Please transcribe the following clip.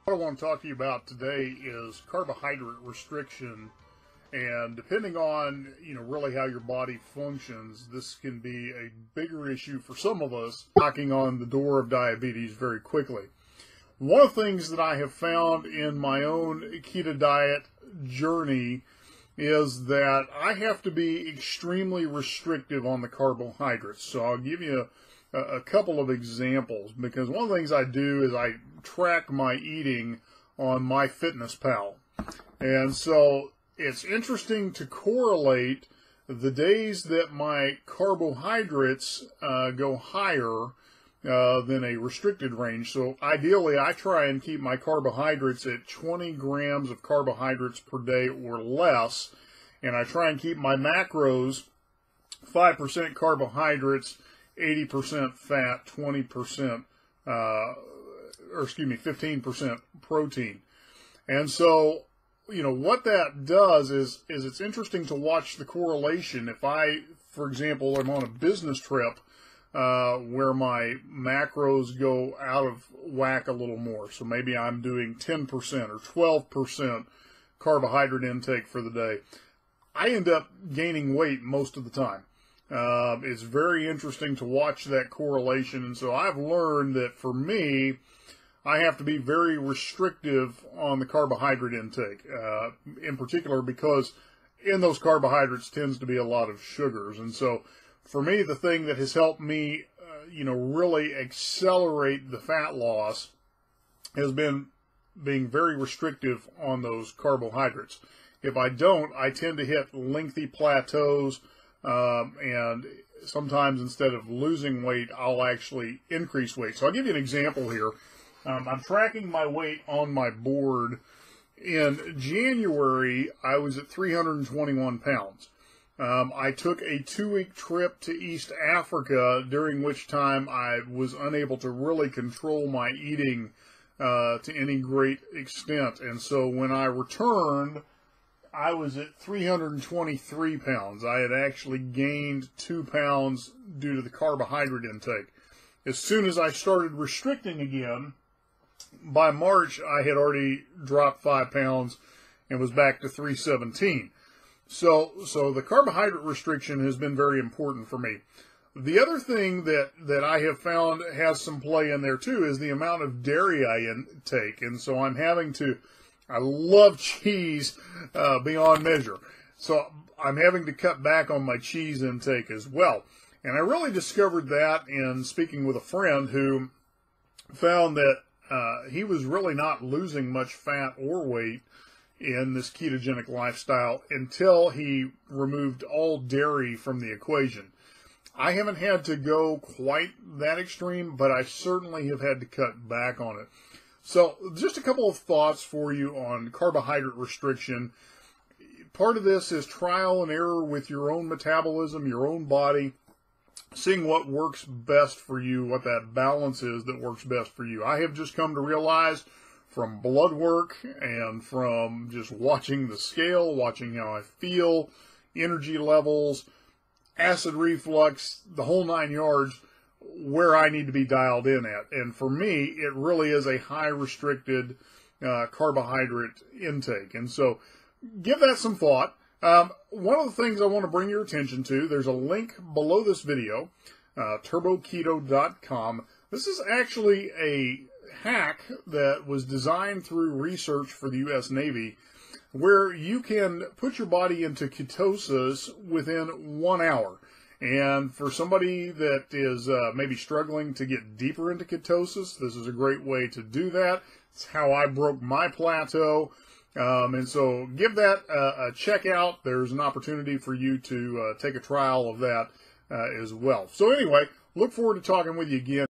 What I want to talk to you about today is carbohydrate restriction, and depending on really how your body functions, this can be a bigger issue for some of us, knocking on the door of diabetes very quickly. One of the things that I have found in my own keto diet journey is that I have to be extremely restrictive on the carbohydrates. So I'll give you a couple of examples, because one of the things I do is I track my eating on MyFitnessPal. And so it's interesting to correlate the days that my carbohydrates go higher than a restricted range. So ideally, I try and keep my carbohydrates at 20 grams of carbohydrates per day or less, and I try and keep my macros 5% carbohydrates, 80% fat, 20%, 15% protein. And so, what that does is it's interesting to watch the correlation. If I, for example, am on a business trip where my macros go out of whack a little more, so maybe I'm doing 10% or 12% carbohydrate intake for the day, I end up gaining weight most of the time. It's very interesting to watch that correlation, and so I've learned that for me, I have to be very restrictive on the carbohydrate intake, in particular because in those carbohydrates tends to be a lot of sugars. And so for me, the thing that has helped me, really accelerate the fat loss has been being very restrictive on those carbohydrates. If I don't, I tend to hit lengthy plateaus, and sometimes instead of losing weight, I'll actually increase weight. So I'll give you an example here. I'm tracking my weight on my board. In January, I was at 321 pounds. I took a 2-week trip to East Africa, during which time I was unable to really control my eating to any great extent. And so when I returned, I was at 323 pounds. I had actually gained 2 pounds due to the carbohydrate intake. As soon as I started restricting again, by March, I had already dropped 5 pounds and was back to 317. So the carbohydrate restriction has been very important for me. The other thing that I have found has some play in there too is the amount of dairy I intake. And so I love cheese beyond measure. So I'm having to cut back on my cheese intake as well. And I really discovered that in speaking with a friend who found that he was really not losing much fat or weight in this ketogenic lifestyle until he removed all dairy from the equation. I haven't had to go quite that extreme, but I certainly have had to cut back on it. So just a couple of thoughts for you on carbohydrate restriction. Part of this is trial and error with your own metabolism, your own body, seeing what works best for you, what that balance is that works best for you. I have just come to realize from blood work and from just watching the scale, watching how I feel, energy levels, acid reflux, the whole 9 yards, where I need to be dialed in at. And for me, it really is a high restricted carbohydrate intake. And so give that some thought. One of the things I want to bring your attention to, there's a link below this video, turboketo.com. This is actually a hack that was designed through research for the U.S. Navy, where you can put your body into ketosis within 1 hour. And for somebody that is maybe struggling to get deeper into ketosis, this is a great way to do that. It's how I broke my plateau. And so give that a check out. There's an opportunity for you to take a trial of that as well. So anyway, look forward to talking with you again.